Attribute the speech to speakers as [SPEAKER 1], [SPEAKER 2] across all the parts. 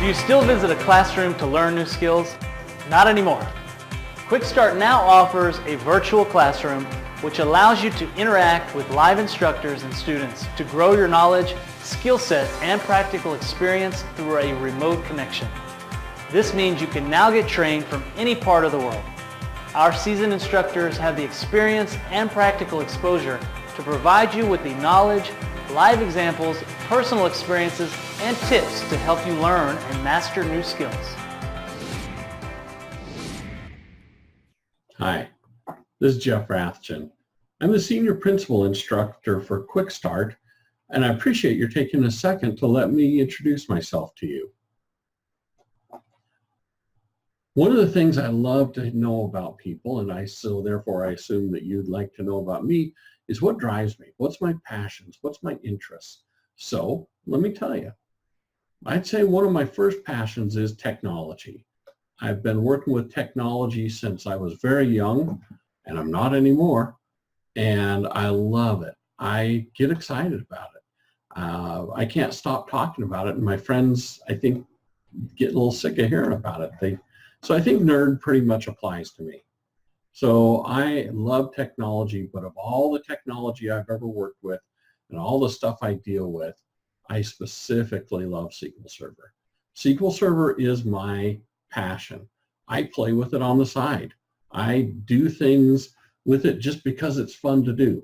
[SPEAKER 1] Do you still visit a classroom to learn new skills? Not anymore. Quick Start now offers a virtual classroom which allows you to interact with live instructors and students to grow your knowledge, skill set, and practical experience through a remote connection. This means you can now get trained from any part of the world. Our seasoned instructors have the experience and practical exposure to provide you with the knowledge, live examples, personal experiences, and tips to help you learn and master new skills.
[SPEAKER 2] Hi, this is Jeff Rathjen. I'm the Senior Principal Instructor for Quick Start, and I appreciate your taking a second to let me introduce myself to you. One of the things I love to know about people, and so therefore I assume that you'd like to know about me, is what drives me. What's my passions? What's my interests? So let me tell you. I'd say one of my first passions is technology. I've been working with technology since I was very young, and I'm not anymore, and I love it. I get excited about it. I can't stop talking about it, and my friends, I think, get a little sick of hearing about it. So I think nerd pretty much applies to me. So I love technology, but of all the technology I've ever worked with and all the stuff I deal with, I specifically love SQL Server. SQL Server is my passion. I play with it on the side. I do things with it just because it's fun to do.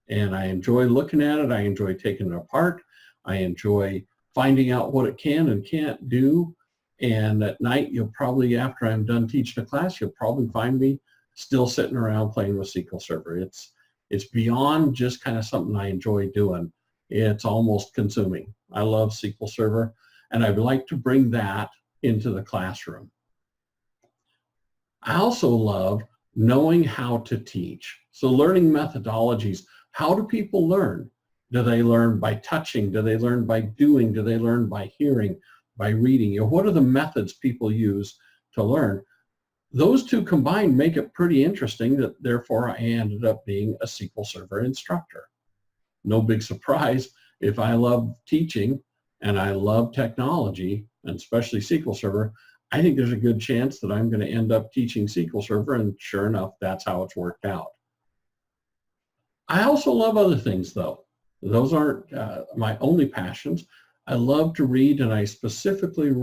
[SPEAKER 2] And I enjoy looking at it. I enjoy taking it apart. I enjoy finding out what it can and can't do. And at night, you'll probably, after I'm done teaching a class, you'll probably find me still sitting around playing with SQL Server. It's beyond just kind of something I enjoy doing. It's almost consuming. I love SQL Server, and I'd like to bring that into the classroom. I also love knowing how to teach. So learning methodologies. How do people learn? Do they learn by touching? Do they learn by doing? Do they learn by hearing, by reading? What are the methods people use to learn? Those two combined make it pretty interesting that therefore I ended up being a SQL Server instructor. No big surprise, if I love teaching and I love technology, and especially SQL Server, I think there's a good chance that I'm going to end up teaching SQL Server, and sure enough, that's how it's worked out. I also love other things though. Those aren't my only passions. I love to read, and I specifically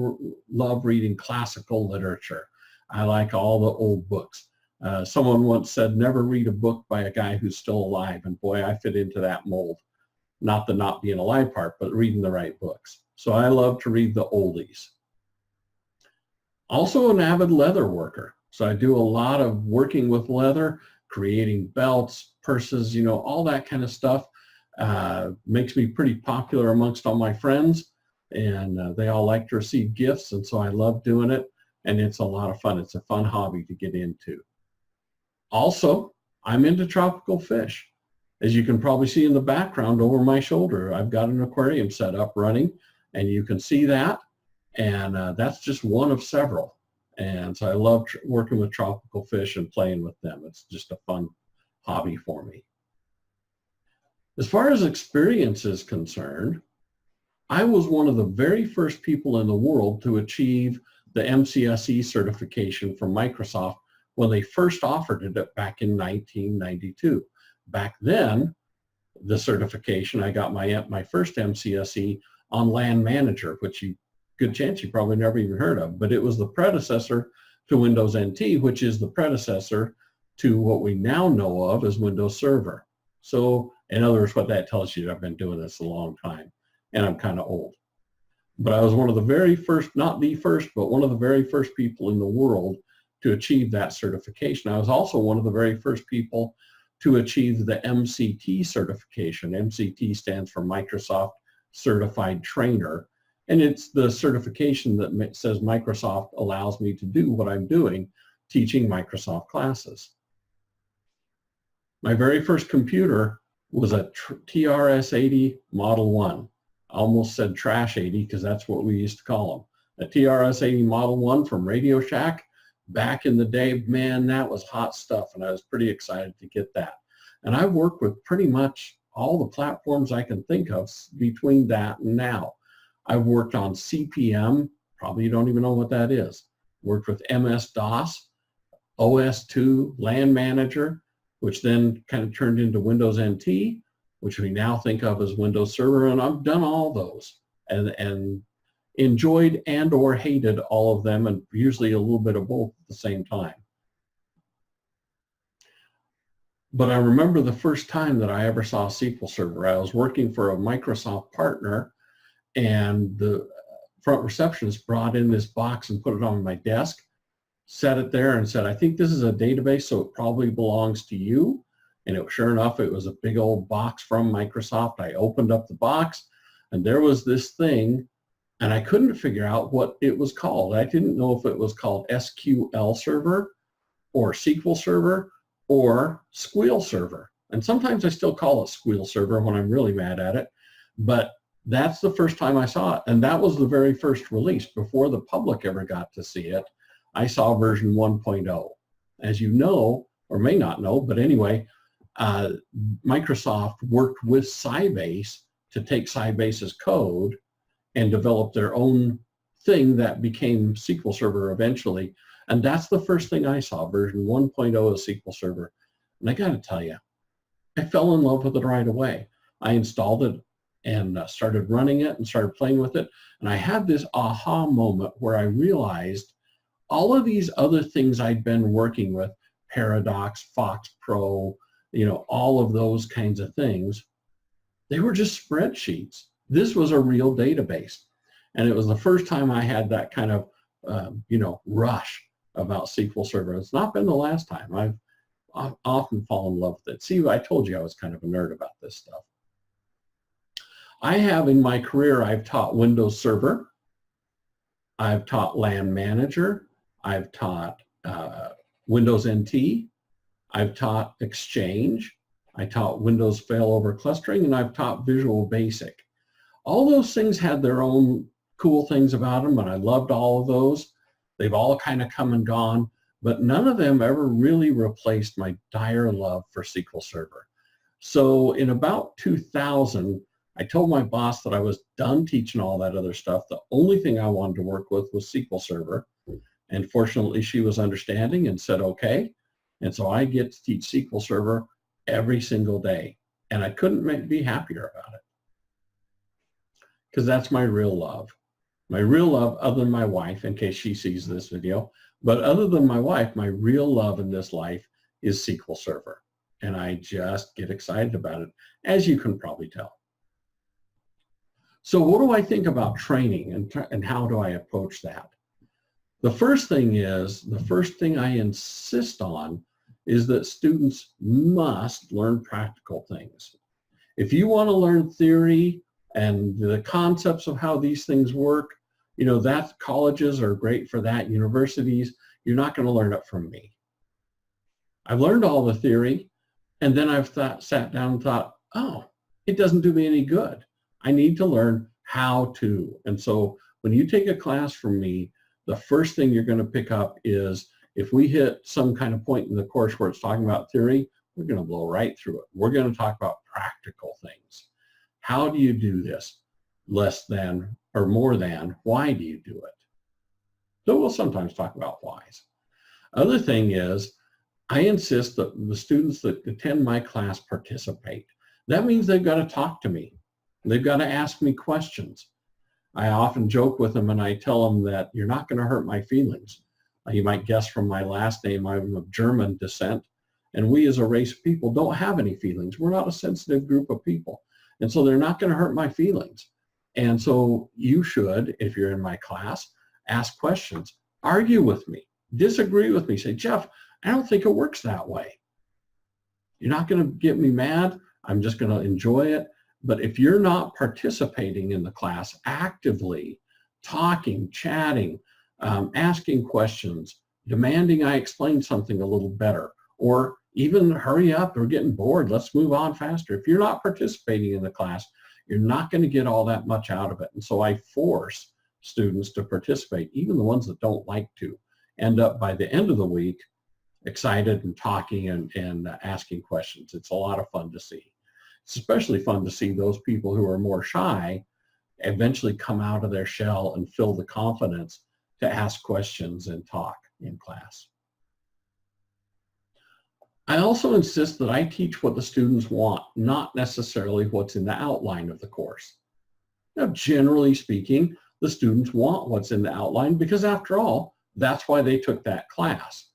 [SPEAKER 2] love reading classical literature. I like all the old books. Someone once said, never read a book by a guy who's still alive. And boy, I fit into that mold. Not the not being alive part, but reading the right books. So I love to read the oldies. Also an avid leather worker. So I do a lot of working with leather, creating belts, purses, all that kind of stuff. Makes me pretty popular amongst all my friends, and they all like to receive gifts, and so I love doing it. And it's a lot of fun. It's a fun hobby to get into. Also, I'm into tropical fish. As you can probably see in the background over my shoulder, I've got an aquarium set up running, and you can see that. And that's just one of several. And so I love working with tropical fish and playing with them. It's just a fun hobby for me. As far as experience is concerned, I was one of the very first people in the world to achieve the MCSE certification from Microsoft when they first offered it back in 1992. Back then, the certification, I got my first MCSE on Land Manager, which good chance you probably never even heard of, but it was the predecessor to Windows NT, which is the predecessor to what we now know of as Windows Server. So in other words, what that tells you, I've been doing this a long time, and I'm kind of old. But I was one of the very first, not the first, but one of the very first people in the world to achieve that certification. I was also one of the very first people to achieve the MCT certification. MCT stands for Microsoft Certified Trainer, and it's the certification that says Microsoft allows me to do what I'm doing, teaching Microsoft classes. My very first computer was a TRS-80 Model 1. I almost said Trash 80 because that's what we used to call them. A TRS-80 Model 1 from Radio Shack. Back in the day, man, that was hot stuff, and I was pretty excited to get that. And I've worked with pretty much all the platforms I can think of between that and now. I've worked on CP/M Probably you don't even know what that is. Worked with MS-DOS, OS2, LAN Manager, which then kind of turned into Windows NT, which we now think of as Windows Server, and I've done all those and enjoyed and or hated all of them, and usually a little bit of both at the same time. But I remember the first time that I ever saw SQL Server. I was working for a Microsoft partner, and the front receptionist brought in this box and put it on my desk, set it there and said, I think this is a database, so it probably belongs to you. And sure enough, it was a big old box from Microsoft. I opened up the box and there was this thing, and I couldn't figure out what it was called. I didn't know if it was called SQL Server or SQL Server or Squeal Server. And sometimes I still call it Squeal Server when I'm really mad at it. But that's the first time I saw it. And that was the very first release. Before the public ever got to see it, I saw version 1.0. As you know, or may not know, but anyway, Microsoft worked with Sybase to take Sybase's code and develop their own thing that became SQL Server eventually. And that's the first thing I saw, version 1.0 of SQL Server. And I got to tell you, I fell in love with it right away. I installed it and started running it and started playing with it. And I had this aha moment where I realized all of these other things I'd been working with, Paradox, Fox Pro, all of those kinds of things, they were just spreadsheets. This was a real database. And it was the first time I had that kind of, rush about SQL Server. It's not been the last time. I've often fallen in love with it. See, I told you I was kind of a nerd about this stuff. I have in my career, I've taught Windows Server. I've taught LAN Manager. I've taught Windows NT. I've taught Exchange. I taught Windows Failover Clustering, and I've taught Visual Basic. All those things had their own cool things about them, and I loved all of those. They've all kind of come and gone, but none of them ever really replaced my dire love for SQL Server. So in about 2000, I told my boss that I was done teaching all that other stuff. The only thing I wanted to work with was SQL Server. And fortunately, she was understanding and said, okay. And so I get to teach SQL Server every single day. And I couldn't be happier about it. Because that's my real love. My real love, other than my wife, in case she sees this video, but other than my wife, my real love in this life is SQL Server. And I just get excited about it, as you can probably tell. So what do I think about training and how do I approach that? The first thing I insist on is that students must learn practical things. If you want to learn theory and the concepts of how these things work, that colleges are great for that, universities, you're not going to learn it from me. I've learned all the theory, and then I've sat down and thought, oh, it doesn't do me any good. I need to learn how to. And so when you take a class from me, the first thing you're going to pick up is if we hit some kind of point in the course where it's talking about theory, we're going to blow right through it. We're going to talk about practical things. How do you do this? Less than or more than, why do you do it? So we'll sometimes talk about whys. Other thing is, I insist that the students that attend my class participate. That means they've got to talk to me. They've got to ask me questions. I often joke with them and I tell them that you're not going to hurt my feelings. You might guess from my last name, I'm of German descent, and we as a race of people don't have any feelings. We're not a sensitive group of people. And so they're not going to hurt my feelings. And so you should, if you're in my class, ask questions, argue with me, disagree with me, say, Jeff, I don't think it works that way. You're not going to get me mad. I'm just going to enjoy it. But if you're not participating in the class actively, talking, chatting, asking questions, demanding I explain something a little better, or even hurry up, we're getting bored, let's move on faster. If you're not participating in the class, you're not going to get all that much out of it. And so I force students to participate, even the ones that don't like to, end up by the end of the week excited and talking and asking questions. It's a lot of fun to see. It's especially fun to see those people who are more shy eventually come out of their shell and feel the confidence to ask questions and talk in class. I also insist that I teach what the students want, not necessarily what's in the outline of the course. Now, generally speaking, the students want what's in the outline because, after all, that's why they took that class.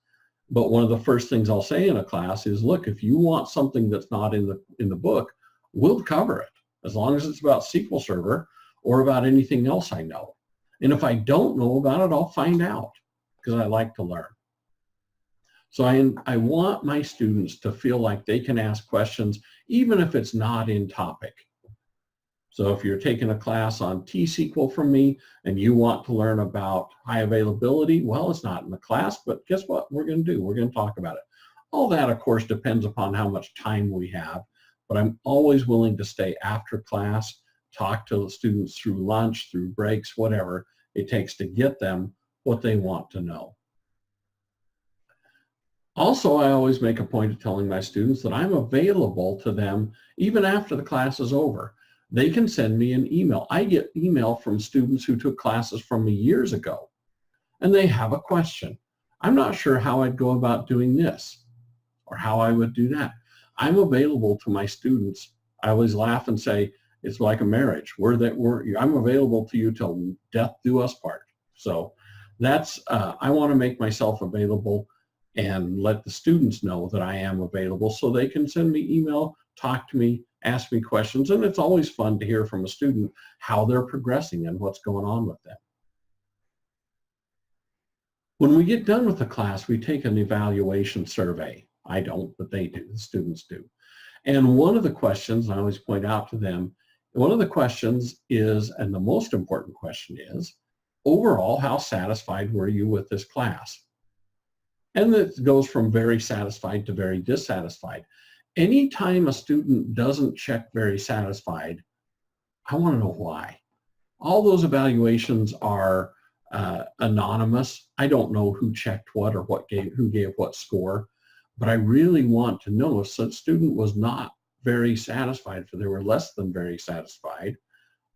[SPEAKER 2] But one of the first things I'll say in a class is, look, if you want something that's not in the book, we'll cover it, as long as it's about SQL Server or about anything else I know. And if I don't know about it, I'll find out, because I like to learn. So I want my students to feel like they can ask questions, even if it's not in topic. So if you're taking a class on T-SQL from me and you want to learn about high availability, well, it's not in the class, but guess what we're going to do? We're going to talk about it. All that, of course, depends upon how much time we have, but I'm always willing to stay after class, talk to the students through lunch, through breaks, whatever it takes to get them what they want to know. Also, I always make a point of telling my students that I'm available to them even after the class is over. They can send me an email. I get email from students who took classes from me years ago, and they have a question. I'm not sure how I'd go about doing this or how I would do that. I'm available to my students. I always laugh and say, it's like a marriage. I'm available to you till death do us part. So that's, I want to make myself available and let the students know that I am available so they can send me email, talk to me, ask me questions. And it's always fun to hear from a student how they're progressing and what's going on with them. When we get done with the class, we take an evaluation survey. I don't, but they do, the students do. And one of the questions, I always point out to them, one of the questions is, and the most important question is, overall, how satisfied were you with this class? And it goes from very satisfied to very dissatisfied. Anytime a student doesn't check very satisfied, I want to know why. All those evaluations are anonymous. I don't know who checked what or who gave what score, but I really want to know if such student was not very satisfied, if they were less than very satisfied.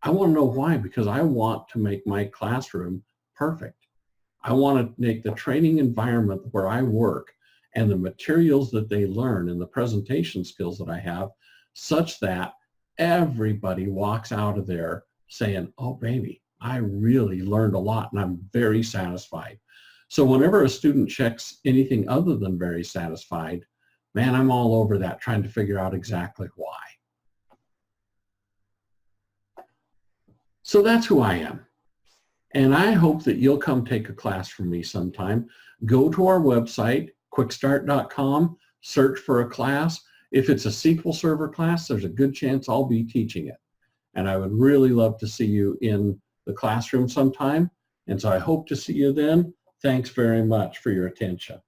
[SPEAKER 2] I want to know why, because I want to make my classroom perfect. I want to make the training environment where I work and the materials that they learn and the presentation skills that I have such that everybody walks out of there saying, oh baby, I really learned a lot and I'm very satisfied. So whenever a student checks anything other than very satisfied, man, I'm all over that, trying to figure out exactly why. So that's who I am. And I hope that you'll come take a class from me sometime. Go to our website, quickstart.com, search for a class. If it's a SQL Server class, there's a good chance I'll be teaching it. And I would really love to see you in the classroom sometime. And so I hope to see you then. Thanks very much for your attention.